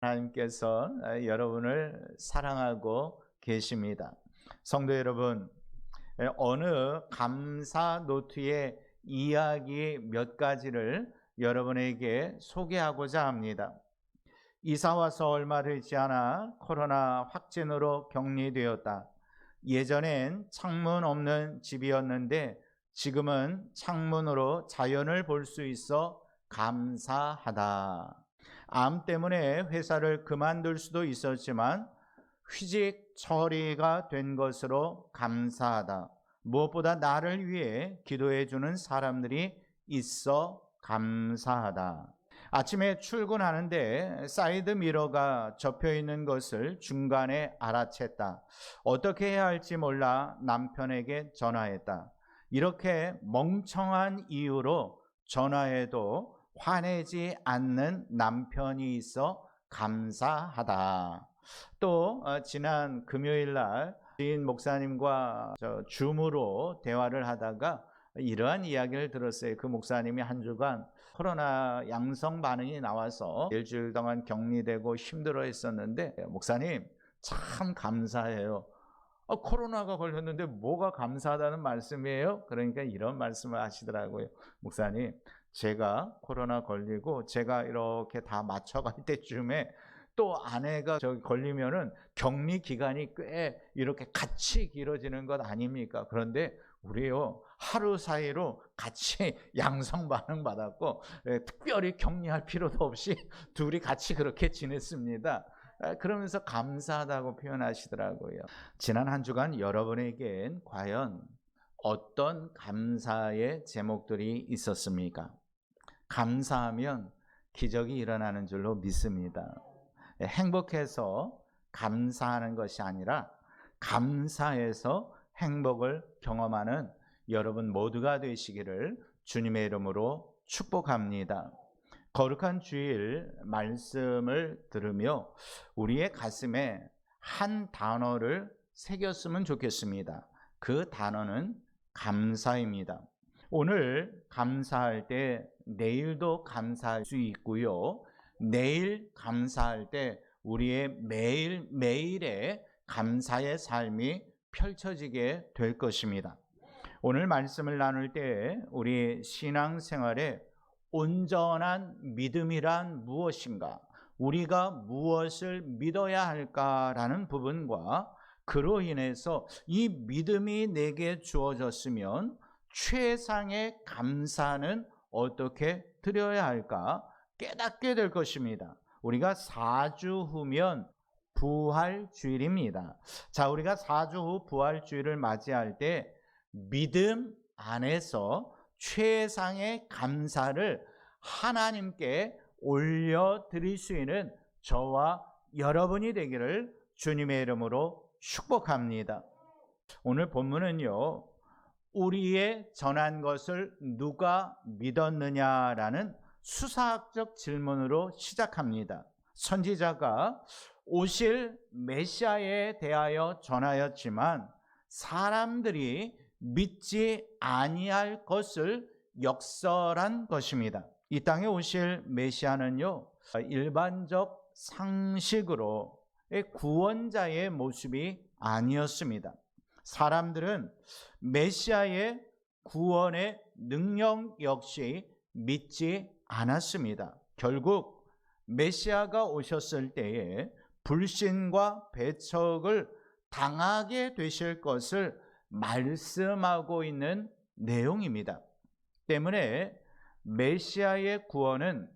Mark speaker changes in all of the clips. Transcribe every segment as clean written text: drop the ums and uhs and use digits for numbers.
Speaker 1: 하나님께서 여러분을 사랑하고 계십니다. 성도 여러분, 어느 감사 노트의 이야기 몇 가지를 여러분에게 소개하고자 합니다. 이사 와서 얼마 되지 않아 코로나 확진으로 격리되었다. 예전엔 창문 없는 집이었는데 지금은 창문으로 자연을 볼 수 있어 감사하다. 암 때문에 회사를 그만둘 수도 있었지만 휴직 처리가 된 것으로 감사하다. 무엇보다 나를 위해 기도해 주는 사람들이 있어 감사하다. 아침에 출근하는데 사이드 미러가 접혀 있는 것을 중간에 알아챘다. 어떻게 해야 할지 몰라 남편에게 전화했다. 이렇게 멍청한 이유로 전화해도 화내지 않는 남편이 있어 감사하다. 또 지난 금요일 날 지인 목사님과 줌으로 대화를 하다가 이러한 이야기를 들었어요. 그 목사님이 한 주간 코로나 양성 반응이 나와서 일주일 동안 격리되고 힘들어 했었는데, 목사님 참 감사해요. 코로나가 걸렸는데 뭐가 감사하다는 말씀이에요? 그러니까 이런 말씀을 하시더라고요. 목사님, 제가 코로나 걸리고 제가 이렇게 다 맞춰갈 때쯤에 또 아내가 걸리면은 격리 기간이 꽤 이렇게 같이 길어지는 것 아닙니까? 그런데 우리요, 하루 사이로 같이 양성 반응 받았고 특별히 격리할 필요도 없이 둘이 같이 그렇게 지냈습니다. 그러면서 감사하다고 표현하시더라고요. 지난 한 주간 여러분에겐 과연 어떤 감사의 제목들이 있었습니까? 감사하면 기적이 일어나는 줄로 믿습니다. 행복해서 감사하는 것이 아니라 감사해서 행복을 경험하는 여러분 모두가 되시기를 주님의 이름으로 축복합니다. 거룩한 주일 말씀을 들으며 우리의 가슴에 한 단어를 새겼으면 좋겠습니다. 그 단어는 감사입니다. 오늘 감사할 때 내일도 감사할 수 있고요. 내일 감사할 때 우리의 매일매일의 감사의 삶이 펼쳐지게 될 것입니다. 오늘 말씀을 나눌 때 우리 신앙생활에 온전한 믿음이란 무엇인가, 우리가 무엇을 믿어야 할까라는 부분과 그로 인해서 이 믿음이 내게 주어졌으면 최상의 감사는 어떻게 드려야 할까 깨닫게 될 것입니다. 우리가 4주 후면 부활주일입니다. 자, 우리가 4주 후 부활주일을 맞이할 때 믿음 안에서 최상의 감사를 하나님께 올려드릴 수 있는 저와 여러분이 되기를 주님의 이름으로 축복합니다. 오늘 본문은요, 우리의 전한 것을 누가 믿었느냐라는 수사학적 질문으로 시작합니다. 선지자가 오실 메시아에 대하여 전하였지만 사람들이 믿지 아니할 것을 역설한 것입니다. 이 땅에 오실 메시아는요, 일반적 상식으로의 구원자의 모습이 아니었습니다. 사람들은 메시아의 구원의 능력 역시 믿지 않았습니다. 결국 메시아가 오셨을 때에 불신과 배척을 당하게 되실 것을 말씀하고 있는 내용입니다. 때문에 메시아의 구원은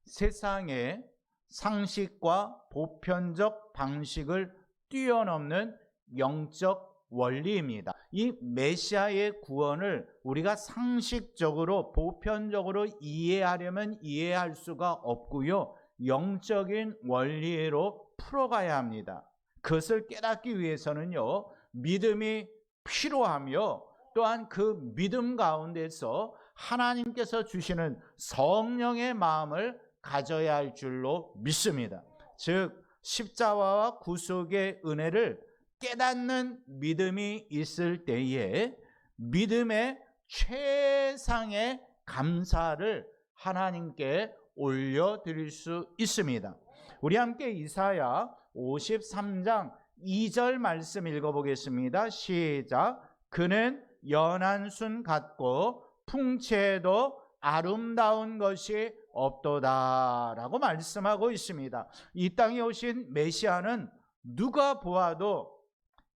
Speaker 1: 세상의 상식과 보편적 방식을 뛰어넘는 영적 원리입니다. 이 메시아의 구원을 우리가 상식적으로 보편적으로 이해하려면 이해할 수가 없고요, 영적인 원리로 풀어가야 합니다. 그것을 깨닫기 위해서는요, 믿음이 필요하며 또한 그 믿음 가운데서 하나님께서 주시는 성령의 마음을 가져야 할 줄로 믿습니다. 즉 십자가와 구속의 은혜를 깨닫는 믿음이 있을 때에 믿음의 최상의 감사를 하나님께 올려드릴 수 있습니다. 우리 함께 이사야 53장 2절 말씀 읽어보겠습니다. 시작. 그는 연한 순 같고 풍채도 아름다운 것이 없도다 라고 말씀하고 있습니다. 이 땅에 오신 메시아는 누가 보아도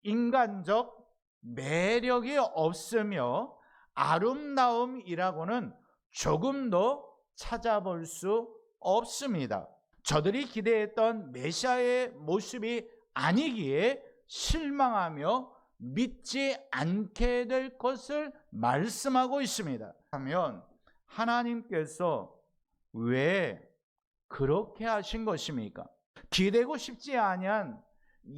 Speaker 1: 인간적 매력이 없으며 아름다움이라고는 조금도 찾아볼 수 없습니다. 저들이 기대했던 메시아의 모습이 아니기에 실망하며 믿지 않게 될 것을 말씀하고 있습니다. 하면 하나님께서 왜 그렇게 하신 것입니까? 기대고 싶지 아니한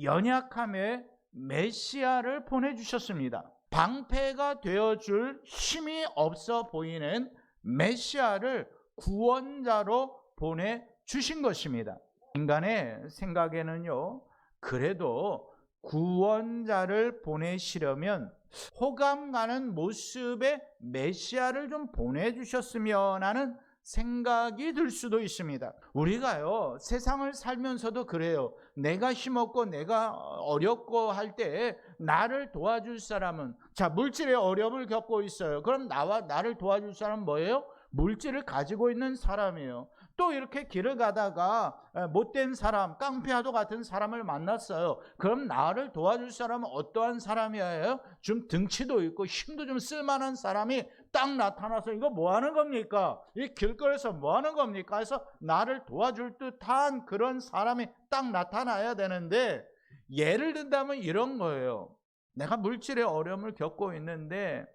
Speaker 1: 연약함의 메시아를 보내주셨습니다. 방패가 되어줄 힘이 없어 보이는 메시아를 구원자로 보내주신 것입니다. 인간의 생각에는요, 그래도 구원자를 보내시려면 호감 가는 모습의 메시아를 좀 보내주셨으면 하는 생각이 들 수도 있습니다. 우리가요, 세상을 살면서도 그래요. 내가 힘없고 내가 어렵고 할 때 나를 도와줄 사람은, 자, 물질의 어려움을 겪고 있어요. 그럼 나를 도와줄 사람은 뭐예요? 물질을 가지고 있는 사람이에요. 또 이렇게 길을 가다가 못된 사람, 깡패와도 같은 사람을 만났어요. 그럼 나를 도와줄 사람은 어떠한 사람이에요? 좀 등치도 있고 힘도 좀 쓸만한 사람이 딱 나타나서 이거 뭐 하는 겁니까? 이 길거리에서 뭐 하는 겁니까? 해서 나를 도와줄 듯한 그런 사람이 딱 나타나야 되는데, 예를 든다면 이런 거예요. 내가 물질의 어려움을 겪고 있는데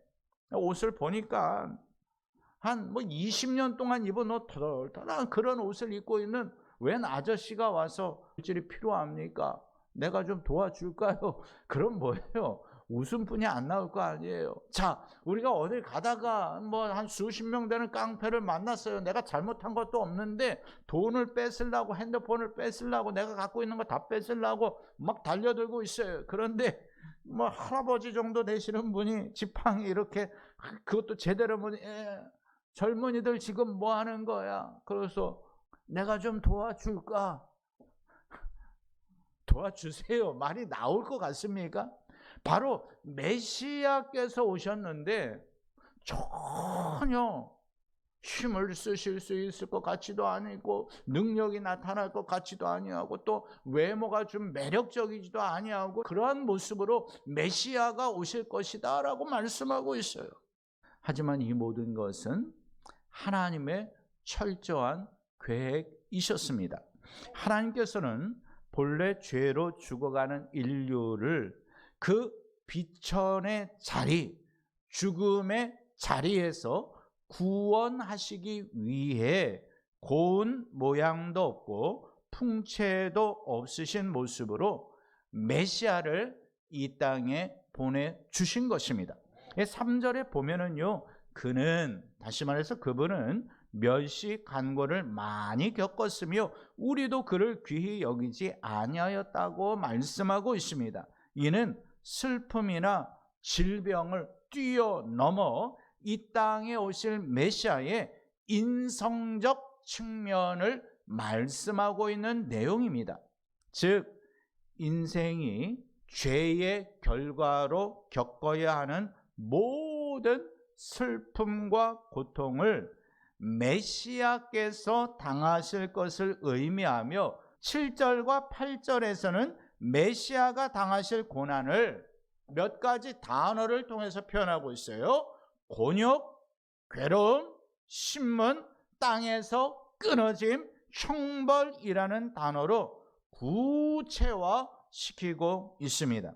Speaker 1: 옷을 보니까 한 20년 동안 입은 옷 털털한 그런 옷을 입고 있는 웬 아저씨가 와서 물질이 필요합니까? 내가 좀 도와줄까요? 그럼 뭐예요? 웃음뿐이 안 나올 거 아니에요. 자, 우리가 어딜 가다가 한 수십 명 되는 깡패를 만났어요. 내가 잘못한 것도 없는데 돈을 뺏으려고, 핸드폰을 뺏으려고, 내가 갖고 있는 거 다 뺏으려고 막 달려들고 있어요. 그런데 할아버지 정도 되시는 분이 지팡이 이렇게, 그것도 제대로 보니, 젊은이들 지금 뭐 하는 거야? 그래서 내가 좀 도와줄까? 도와주세요. 말이 나올 것 같습니까? 바로 메시아께서 오셨는데 전혀 힘을 쓰실 수 있을 것 같지도 아니고, 능력이 나타날 것 같지도 아니하고, 또 외모가 좀 매력적이지도 아니하고, 그러한 모습으로 메시아가 오실 것이다 라고 말씀하고 있어요. 하지만 이 모든 것은 하나님의 철저한 계획이셨습니다. 하나님께서는 본래 죄로 죽어가는 인류를 그 비천의 자리, 죽음의 자리에서 구원하시기 위해 고운 모양도 없고 풍채도 없으신 모습으로 메시아를 이 땅에 보내주신 것입니다. 3절에 보면은요, 그는, 다시 말해서 그분은 멸시 간고를 많이 겪었으며 우리도 그를 귀히 여기지 아니하였다고 말씀하고 있습니다. 이는 슬픔이나 질병을 뛰어넘어 이 땅에 오실 메시아의 인성적 측면을 말씀하고 있는 내용입니다. 즉, 인생이 죄의 결과로 겪어야 하는 모든 슬픔과 고통을 메시아께서 당하실 것을 의미하며, 7절과 8절에서는 메시아가 당하실 고난을 몇 가지 단어를 통해서 표현하고 있어요. 곤욕, 괴로움, 신문, 땅에서 끊어짐, 형벌이라는 단어로 구체화시키고 있습니다.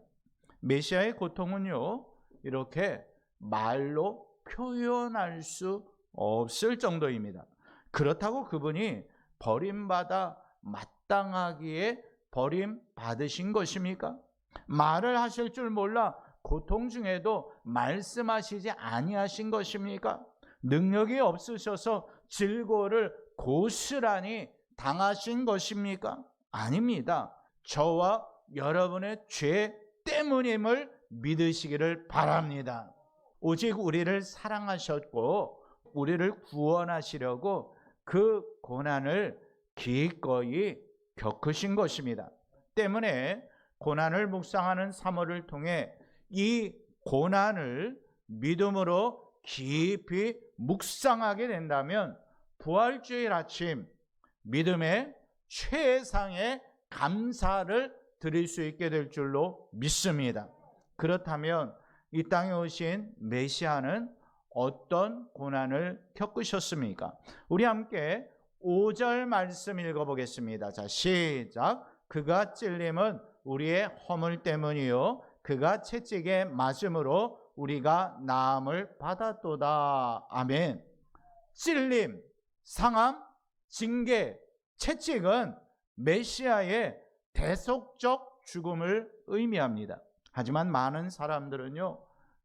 Speaker 1: 메시아의 고통은요, 이렇게 말로 표현할 수 없을 정도입니다. 그렇다고 그분이 버림받아 마땅하기에 버림받으신 것입니까? 말을 하실 줄 몰라 고통 중에도 말씀하시지 아니하신 것입니까? 능력이 없으셔서 질고를 고스란히 당하신 것입니까? 아닙니다. 저와 여러분의 죄 때문임을 믿으시기를 바랍니다. 오직 우리를 사랑하셨고 우리를 구원하시려고 그 고난을 기꺼이 겪으신 것입니다. 때문에 고난을 묵상하는 사모를 통해 이 고난을 믿음으로 깊이 묵상하게 된다면 부활주일 아침 믿음의 최상의 감사를 드릴 수 있게 될 줄로 믿습니다. 그렇다면 이 땅에 오신 메시아는 어떤 고난을 겪으셨습니까? 우리 함께 5절 말씀 읽어보겠습니다. 자, 시작. 그가 찔림은 우리의 허물 때문이요 그가 채찍에 맞음으로 우리가 나음을 받았도다. 아멘. 찔림, 상함, 징계, 채찍은 메시아의 대속적 죽음을 의미합니다. 하지만 많은 사람들은요,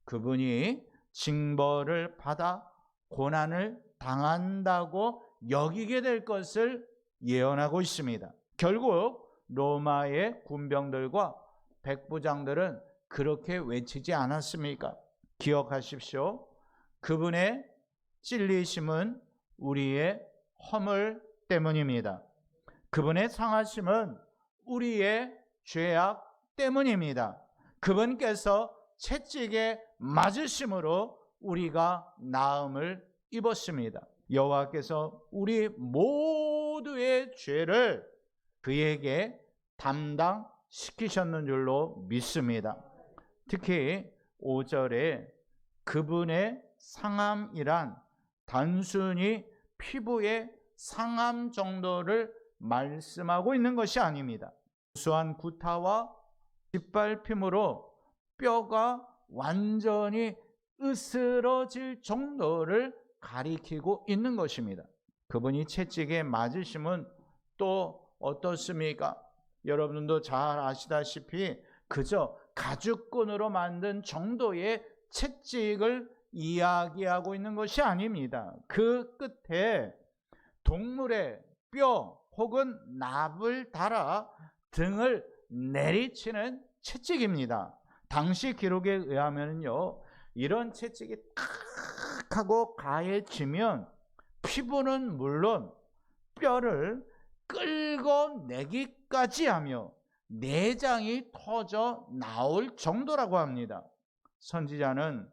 Speaker 1: 그분이 징벌을 받아 고난을 당한다고 여기게 될 것을 예언하고 있습니다. 결국 로마의 군병들과 백부장들은 그렇게 외치지 않았습니까? 기억하십시오. 그분의 찔리심은 우리의 허물 때문입니다. 그분의 상하심은 우리의 죄악 때문입니다. 그분께서 채찍에 맞으심으로 우리가 나음을 입었습니다. 여호와께서 우리 모두의 죄를 그에게 담당시키셨는 줄로 믿습니다. 특히 5절에 그분의 상함이란 단순히 피부의 상함 정도를 말씀하고 있는 것이 아닙니다. 우수한 구타와 짓밟힘으로 뼈가 완전히 으스러질 정도를 가리키고 있는 것입니다. 그분이 채찍에 맞으심은 또 어떻습니까? 여러분도 잘 아시다시피 그저 가죽끈으로 만든 정도의 채찍을 이야기하고 있는 것이 아닙니다. 그 끝에 동물의 뼈 혹은 납을 달아 등을 내리치는 채찍입니다. 당시 기록에 의하면요, 이런 채찍이 탁 하고 가해지면 피부는 물론 뼈를 끌어내기까지 하며 내장이 터져 나올 정도라고 합니다. 선지자는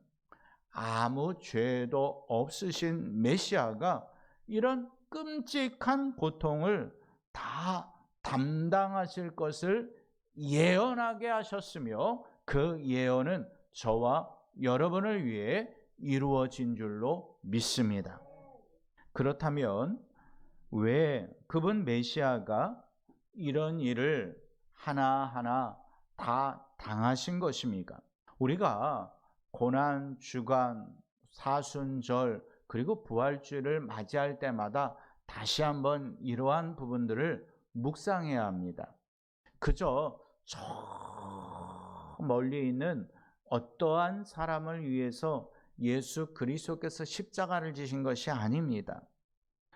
Speaker 1: 아무 죄도 없으신 메시아가 이런 끔찍한 고통을 다 담당하실 것을 예언하게 하셨으며 그 예언은 저와 여러분을 위해 이루어진 줄로 믿습니다. 그렇다면 왜 그분 메시아가 이런 일을 하나하나 다 당하신 것입니까? 우리가 고난, 주간, 사순절 그리고 부활주일을 맞이할 때마다 다시 한번 이러한 부분들을 묵상해야 합니다. 그저 저 멀리 있는 어떠한 사람을 위해서 예수 그리스도께서 십자가를 지신 것이 아닙니다.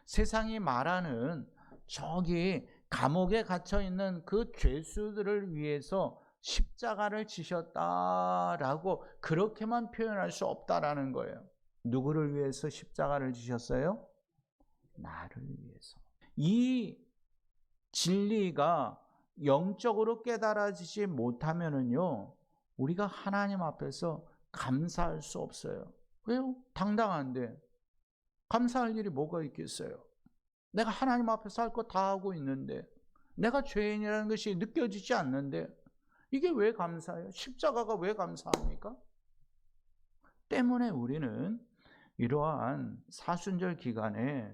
Speaker 1: 세상이 말하는 저기 감옥에 갇혀 있는 그 죄수들을 위해서 십자가를 지셨다라고 그렇게만 표현할 수 없다라는 거예요. 누구를 위해서 십자가를 지셨어요? 나를 위해서. 이 진리가 영적으로 깨달아지지 못하면은요, 우리가 하나님 앞에서 감사할 수 없어요. 왜요? 당당한데 감사할 일이 뭐가 있겠어요? 내가 하나님 앞에서 할 거 다 하고 있는데, 내가 죄인이라는 것이 느껴지지 않는데 이게 왜 감사해요? 십자가가 왜 감사합니까? 때문에 우리는 이러한 사순절 기간에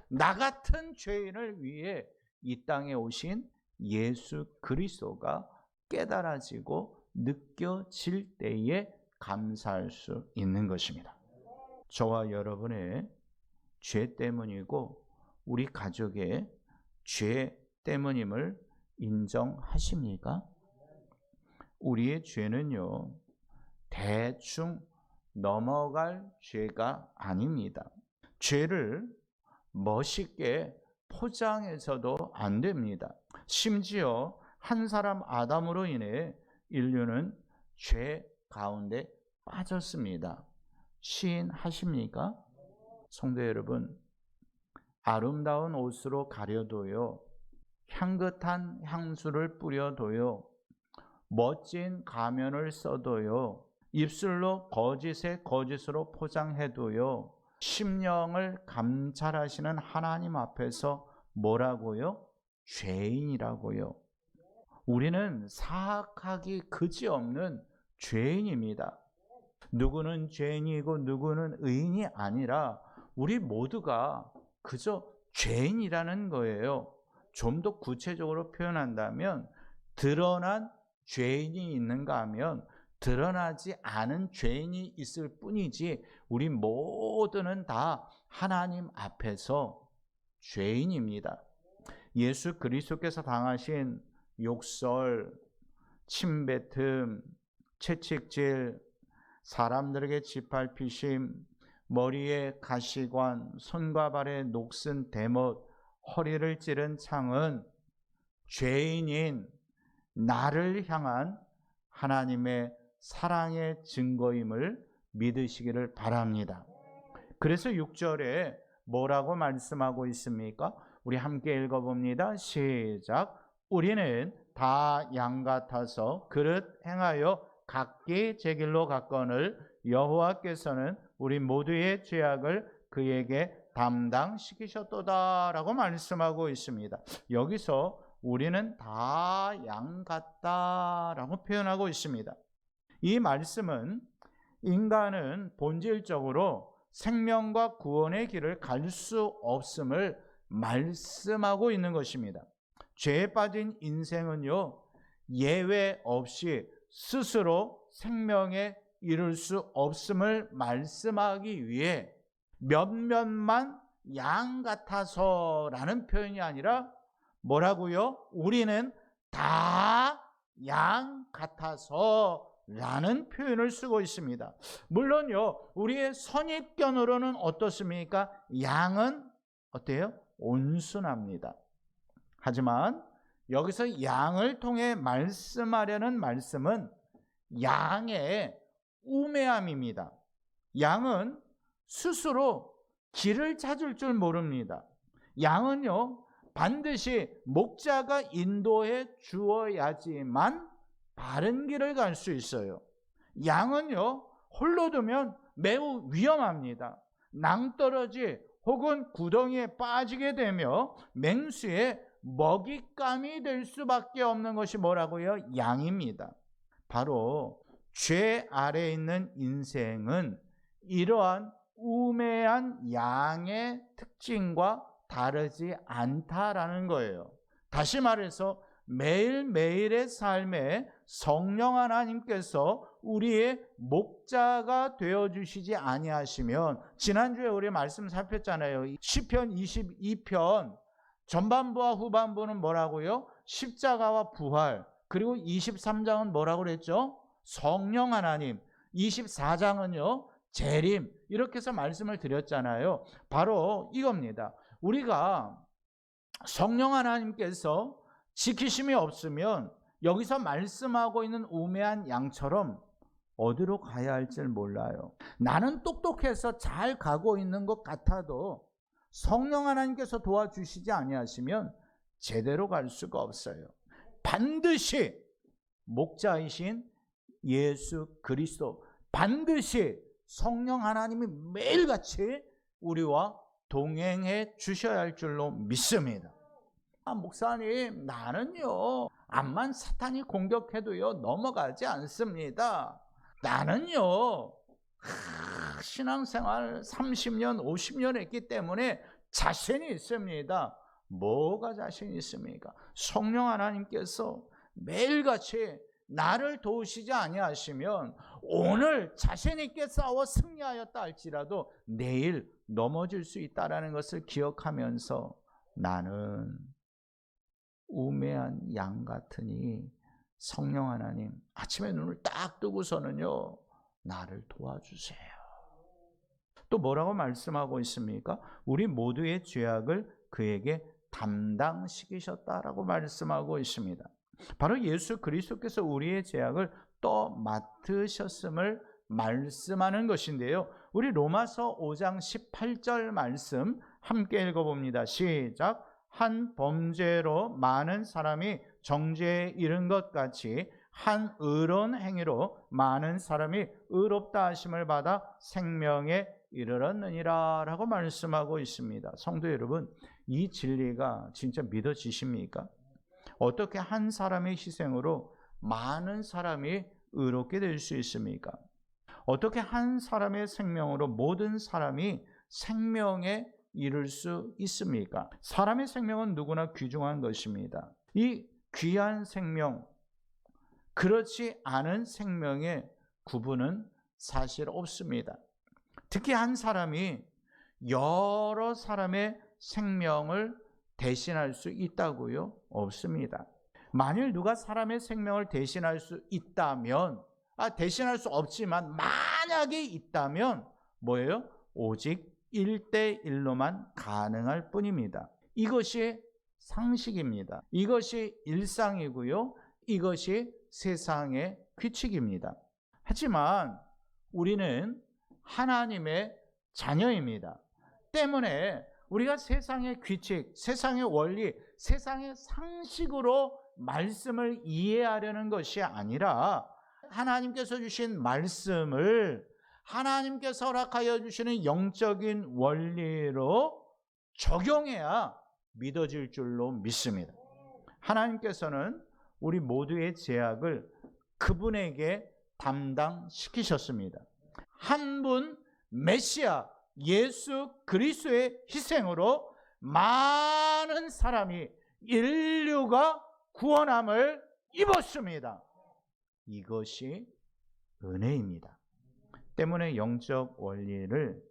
Speaker 1: 나 같은 죄인을 위해 이 땅에 오신 예수 그리스도가 깨달아지고 느껴질 때에 감사할 수 있는 것입니다. 저와 여러분의 죄 때문이고 우리 가족의 죄 때문임을 인정하십니까? 우리의 죄는요, 대충 넘어갈 죄가 아닙니다. 죄를 멋있게 포장해서도 안 됩니다. 심지어 한 사람 아담으로 인해 인류는 죄 가운데 빠졌습니다. 시인하십니까? 성도 여러분, 아름다운 옷으로 가려도요, 향긋한 향수를 뿌려도요, 멋진 가면을 써도요, 입술로 거짓에 거짓으로 포장해도요, 심령을 감찰하시는 하나님 앞에서 뭐라고요? 죄인이라고요. 우리는 사악하기 그지없는 죄인입니다. 누구는 죄인이고 누구는 의인이 아니라 우리 모두가 그저 죄인이라는 거예요. 좀 더 구체적으로 표현한다면 드러난 죄인이 있는가 하면 드러나지 않은 죄인이 있을 뿐이지 우리 모두는 다 하나님 앞에서 죄인입니다. 예수 그리스도께서 당하신 욕설, 침뱉음, 채찍질, 사람들에게 짓밟히심, 머리에 가시관, 손과 발에 녹슨 대못, 허리를 찌른 창은 죄인인 나를 향한 하나님의 사랑의 증거임을 믿으시기를 바랍니다. 그래서 6절에 뭐라고 말씀하고 있습니까? 우리 함께 읽어봅니다. 시작. 우리는 다 양 같아서 그릇 행하여 각기 제 길로 갔거늘 여호와께서는 우리 모두의 죄악을 그에게 담당시키셨도다라고 말씀하고 있습니다. 여기서 우리는 다 양 같다라고 표현하고 있습니다. 이 말씀은 인간은 본질적으로 생명과 구원의 길을 갈 수 없음을 말씀하고 있는 것입니다. 죄에 빠진 인생은요, 예외 없이 스스로 생명에 이룰 수 없음을 말씀하기 위해 몇몇만 양 같아서라는 표현이 아니라 뭐라고요? 우리는 다 양 같아서라는 표현을 쓰고 있습니다. 물론요, 우리의 선입견으로는 어떻습니까? 양은 어때요? 온순합니다. 하지만 여기서 양을 통해 말씀하려는 말씀은 양의 우매함입니다. 양은 스스로 길을 찾을 줄 모릅니다. 양은요, 반드시 목자가 인도해 주어야지만 바른 길을 갈 수 있어요. 양은요, 홀로 두면 매우 위험합니다. 낭떠러지 혹은 구덩이에 빠지게 되며 맹수의 먹잇감이 될 수밖에 없는 것이 뭐라고요? 양입니다. 바로 죄 아래에 있는 인생은 이러한 우매한 양의 특징과 다르지 않다라는 거예요. 다시 말해서 매일매일의 삶에 성령 하나님께서 우리의 목자가 되어주시지 아니하시면, 지난주에 우리 말씀 살폈잖아요. 시편 22편 전반부와 후반부는 뭐라고요? 십자가와 부활. 그리고 23장은 뭐라고 그랬죠? 성령 하나님. 24장은요 재림. 이렇게 해서 말씀을 드렸잖아요. 바로 이겁니다. 우리가 성령 하나님께서 지키심이 없으면 여기서 말씀하고 있는 우매한 양처럼 어디로 가야 할지 몰라요. 나는 똑똑해서 잘 가고 있는 것 같아도 성령 하나님께서 도와주시지 아니하시면 제대로 갈 수가 없어요. 반드시 목자이신 예수 그리스도, 반드시 성령 하나님이 매일같이 우리와 동행해 주셔야 할 줄로 믿습니다. 목사님, 나는요 암만 사탄이 공격해도요 넘어가지 않습니다. 나는요 신앙생활 30년 50년 했기 때문에 자신이 있습니다. 뭐가 자신이 있습니까? 성령 하나님께서 매일같이 나를 도우시지 아니하시면 오늘 자신 있게 싸워 승리하였다 할지라도 내일 넘어질 수 있다는 것을 기억하면서 나는 우매한 양 같으니 성령 하나님 아침에 눈을 딱 뜨고서는요 나를 도와주세요. 또 뭐라고 말씀하고 있습니까? 우리 모두의 죄악을 그에게 담당시키셨다라고 말씀하고 있습니다. 바로 예수 그리스도께서 우리의 죄악을 또 맡으셨음을 말씀하는 것인데요. 우리 로마서 5장 18절 말씀 함께 읽어봅니다. 시작. 한 범죄로 많은 사람이 정죄에 이른 것 같이 한 의로운 행위로 많은 사람이 의롭다 하심을 받아 생명에 이르렀느니라 라고 말씀하고 있습니다. 성도 여러분, 이 진리가 진짜 믿어지십니까? 어떻게 한 사람의 희생으로 많은 사람이 의롭게 될 수 있습니까? 어떻게 한 사람의 생명으로 모든 사람이 생명에 이룰 수 있습니까? 사람의 생명은 누구나 귀중한 것입니다. 이 귀한 생명, 그렇지 않은 생명의 구분은 사실 없습니다. 특히 한 사람이 여러 사람의 생명을 대신할 수 있다고요? 없습니다. 만일 누가 사람의 생명을 대신할 수 있다면, 대신할 수 없지만 만약에 있다면 뭐예요? 오직 1대1로만 가능할 뿐입니다. 이것이 상식입니다. 이것이 일상이고요. 이것이 세상의 규칙입니다. 하지만 우리는 하나님의 자녀입니다. 때문에 우리가 세상의 규칙, 세상의 원리, 세상의 상식으로 말씀을 이해하려는 것이 아니라 하나님께서 주신 말씀을 하나님께서 허락하여 주시는 영적인 원리로 적용해야 믿어질 줄로 믿습니다. 하나님께서는 우리 모두의 죄악을 그분에게 담당시키셨습니다. 한 분 메시아 예수 그리스도의 희생으로 많은 사람이, 인류가 구원함을 입었습니다. 이것이 은혜입니다. 때문에 영적 원리를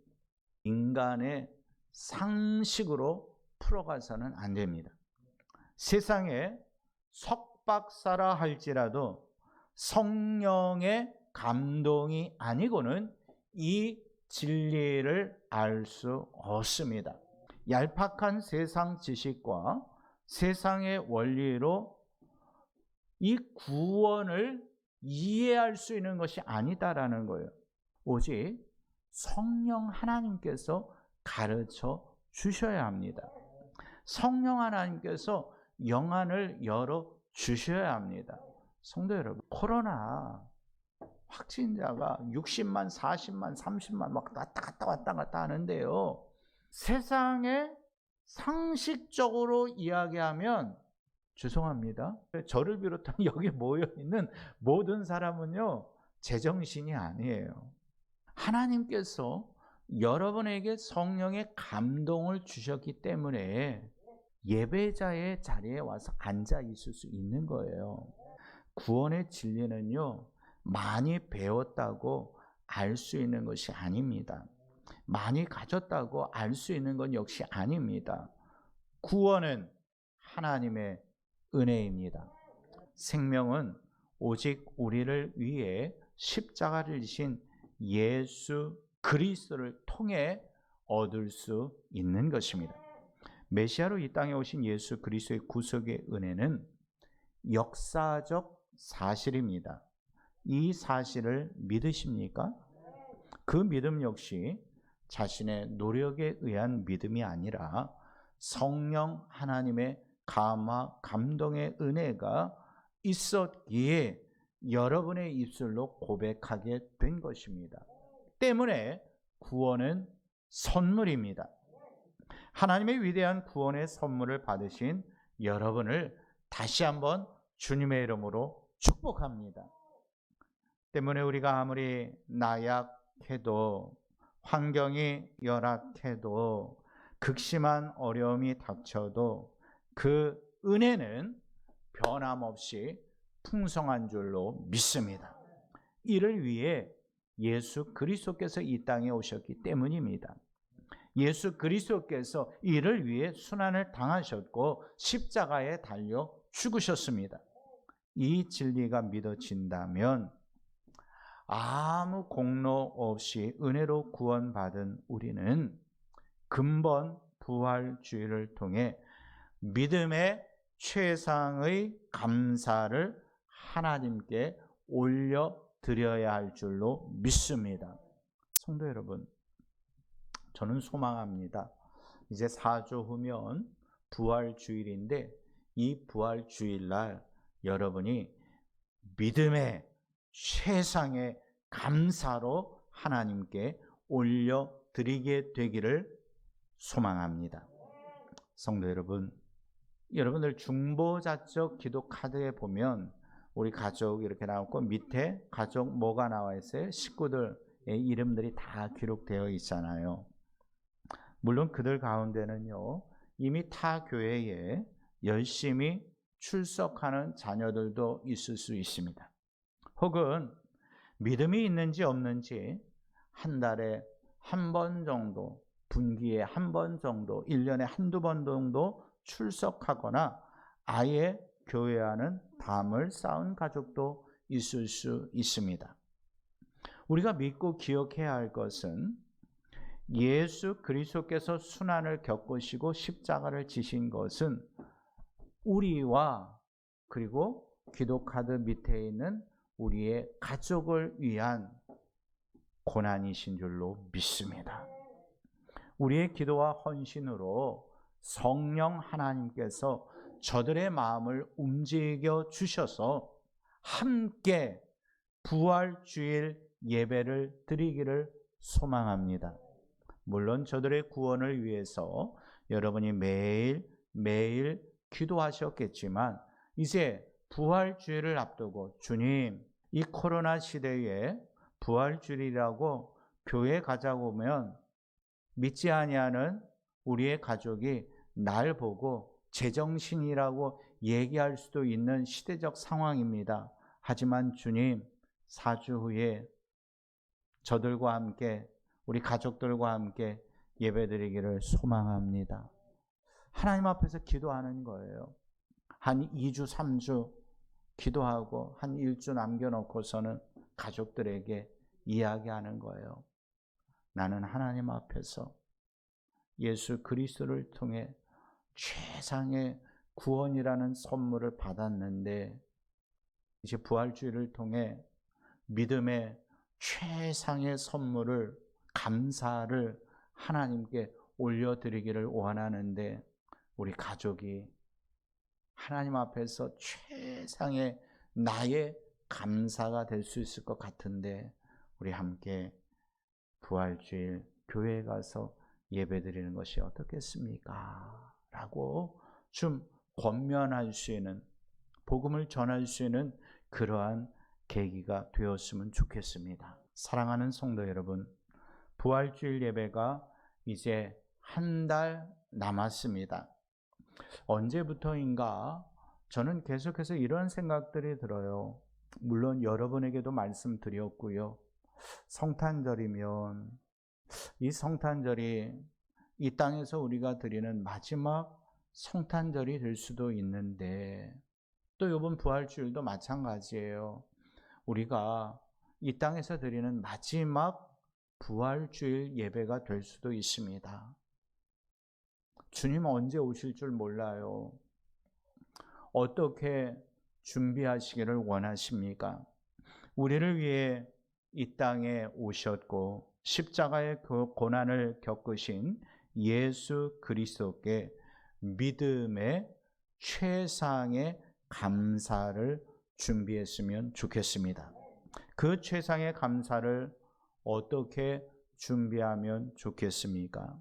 Speaker 1: 인간의 상식으로 풀어가서는 안 됩니다. 세상에 석박사라 할지라도 성령의 감동이 아니고는 이 진리를 알 수 없습니다. 얄팍한 세상 지식과 세상의 원리로 이 구원을 이해할 수 있는 것이 아니다라는 거예요. 오직 성령 하나님께서 가르쳐 주셔야 합니다. 성령 하나님께서 영안을 열어 주셔야 합니다. 성도 여러분, 코로나 확진자가 60만, 40만, 30만 막 왔다 갔다 하는데요. 세상에 상식적으로 이야기하면 죄송합니다. 저를 비롯한 여기 모여있는 모든 사람은요, 제정신이 아니에요. 하나님께서 여러분에게 성령의 감동을 주셨기 때문에 예배자의 자리에 와서 앉아 있을 수 있는 거예요. 구원의 진리는요, 많이 배웠다고 알 수 있는 것이 아닙니다. 많이 가졌다고 알 수 있는 건 역시 아닙니다. 구원은 하나님의 은혜입니다. 생명은 오직 우리를 위해 십자가를 지신 예수 그리스도를 통해 얻을 수 있는 것입니다. 메시아로 이 땅에 오신 예수 그리스도의 구속의 은혜는 역사적 사실입니다. 이 사실을 믿으십니까? 그 믿음 역시 자신의 노력에 의한 믿음이 아니라 성령 하나님의 감화 감동의 은혜가 있었기에 여러분의 입술로 고백하게 된 것입니다. 때문에 구원은 선물입니다. 하나님의 위대한 구원의 선물을 받으신 여러분을 다시 한번 주님의 이름으로 축복합니다. 때문에 우리가 아무리 나약해도, 환경이 열악해도, 극심한 어려움이 닥쳐도 그 은혜는 변함없이 풍성한 줄로 믿습니다. 이를 위해 예수 그리스도께서 이 땅에 오셨기 때문입니다. 예수 그리스도께서 이를 위해 순환을 당하셨고 십자가에 달려 죽으셨습니다. 이 진리가 믿어진다면 아무 공로 없이 은혜로 구원받은 우리는 근본 부활주의를 통해 믿음의 최상의 감사를 하나님께 올려드려야 할 줄로 믿습니다. 성도 여러분, 저는 소망합니다. 이제 4주 후면 부활주일인데 이 부활주일날 여러분이 믿음의 최상의 감사로 하나님께 올려드리게 되기를 소망합니다. 성도 여러분, 여러분들 중보자적 기도 카드에 보면 우리 가족 이렇게 나오고 밑에 가족 뭐가 나와 있어요? 식구들의 이름들이 다 기록되어 있잖아요. 물론 그들 가운데는요, 이미 타 교회에 열심히 출석하는 자녀들도 있을 수 있습니다. 혹은 믿음이 있는지 없는지 한 달에 한 번 정도, 분기에 한 번 정도, 1년에 한두 번 정도 출석하거나 아예 교회와는 담을 쌓은 가족도 있을 수 있습니다. 우리가 믿고 기억해야 할 것은 예수 그리스도께서 순환을 겪으시고 십자가를 지신 것은 우리와 그리고 기도카드 밑에 있는 우리의 가족을 위한 고난이신 줄로 믿습니다. 우리의 기도와 헌신으로 성령 하나님께서 저들의 마음을 움직여 주셔서 함께 부활주일 예배를 드리기를 소망합니다. 물론 저들의 구원을 위해서 여러분이 매일 기도하셨겠지만 이제 부활주일을 앞두고 주님, 이 코로나 시대에 부활주일이라고 교회 가자고 하면 믿지 아니하는 우리의 가족이 날 보고 제정신이라고 얘기할 수도 있는 시대적 상황입니다. 하지만 주님, 4주 후에 저들과 함께 우리 가족들과 함께 예배드리기를 소망합니다. 하나님 앞에서 기도하는 거예요. 한 2주, 3주 기도하고 한 1주 남겨놓고서는 가족들에게 이야기하는 거예요. 나는 하나님 앞에서 예수 그리스도를 통해 최상의 구원이라는 선물을 받았는데 이제 부활주일을 통해 믿음의 최상의 선물을, 감사를 하나님께 올려드리기를 원하는데 우리 가족이 하나님 앞에서 최상의 나의 감사가 될 수 있을 것 같은데 우리 함께 부활주일 교회에 가서 예배드리는 것이 어떻겠습니까? 라고 좀 권면할 수 있는, 복음을 전할 수 있는 그러한 계기가 되었으면 좋겠습니다. 사랑하는 성도 여러분, 부활주일 예배가 이제 한 달 남았습니다. 언제부터인가 저는 계속해서 이런 생각들이 들어요. 물론 여러분에게도 말씀드렸고요. 성탄절이면 이 성탄절이 이 땅에서 우리가 드리는 마지막 성탄절이 될 수도 있는데 또 이번 부활주일도 마찬가지예요. 우리가 이 땅에서 드리는 마지막 부활주일 예배가 될 수도 있습니다. 주님 언제 오실 줄 몰라요. 어떻게 준비하시기를 원하십니까? 우리를 위해 이 땅에 오셨고 십자가의 그 고난을 겪으신 예수 그리스도께 믿음의 최상의 감사를 준비했으면 좋겠습니다. 그 최상의 감사를 어떻게 준비하면 좋겠습니까?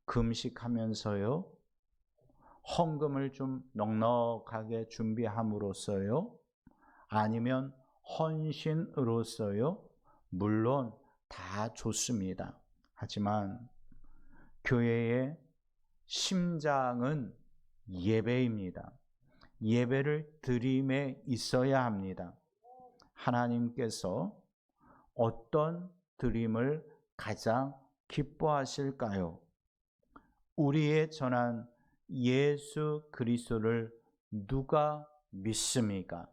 Speaker 1: 금식하면서요? 헌금을 좀 넉넉하게 준비함으로써요? 아니면 헌신으로써요? 물론 다 좋습니다. 하지만 교회의 심장은 예배입니다. 예배를 드림에 있어야 합니다. 하나님께서 어떤 드림을 가장 기뻐하실까요? 우리의 전한 예수 그리스도를 누가 믿습니까?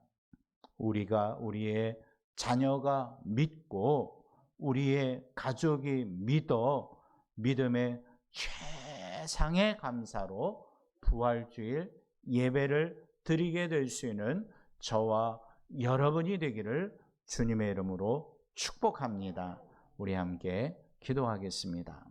Speaker 1: 우리의 자녀가 믿고 우리의 가족이 믿어 믿음의 최상의 감사로 부활주일 예배를 드리게 될 수 있는 저와 여러분이 되기를 주님의 이름으로 축복합니다. 우리 함께 기도하겠습니다.